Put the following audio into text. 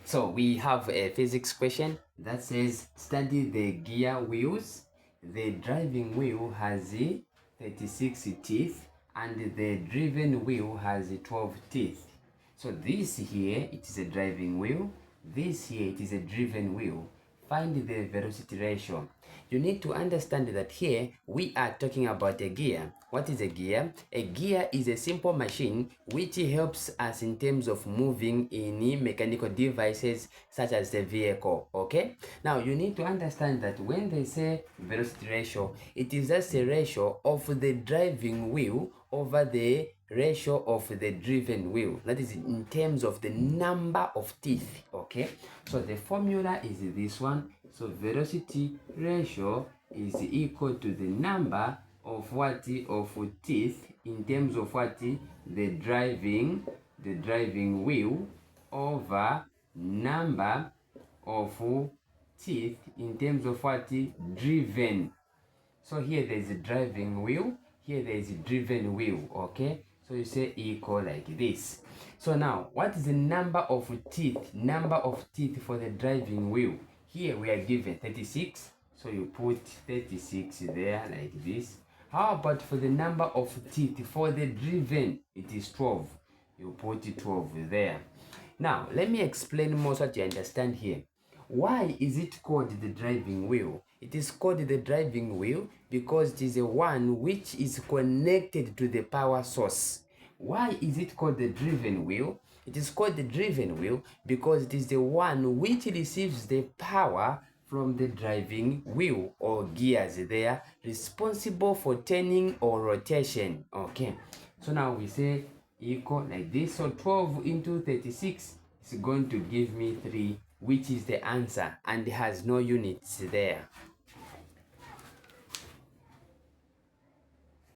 So we have a physics question that says study the gear wheels. The driving wheel has 36 teeth and the driven wheel has 12 teeth. So this here it is a driving wheel, this here it is a driven wheel. Find the velocity ratio. You need to understand that here we are talking about a gear. What is a gear? A gear is a simple machine which helps us in terms of moving in mechanical devices such as the vehicle. Okay, now you need to understand that when they say velocity ratio, it is just a ratio of the driving wheel over the ratio of the driven wheel. That is in terms of the number of teeth. Okay, so the formula is this one. So velocity ratio is equal to the number of what of teeth in terms of what the driving wheel over number of teeth in terms of what driven. So here there is a driving wheel, here there is a driven wheel. Okay, so you say equal like this. So now what is the number of teeth for the driving wheel? Here we are given 36, so you put 36 there like this. How about for the number of teeth for the driven? It is 12, you put 12 there. Now let me explain more so that you understand here. Why is it called the driving wheel? It is called the driving wheel because it is a one which is connected to the power source. Why is it called the driven wheel? It is called the driven wheel because it is the one which receives the power from the driving wheel or gears there, responsible for turning or rotation. Okay, so now we say equal like this. So 12 into 36 is going to give me 3, which is the answer and has no units there.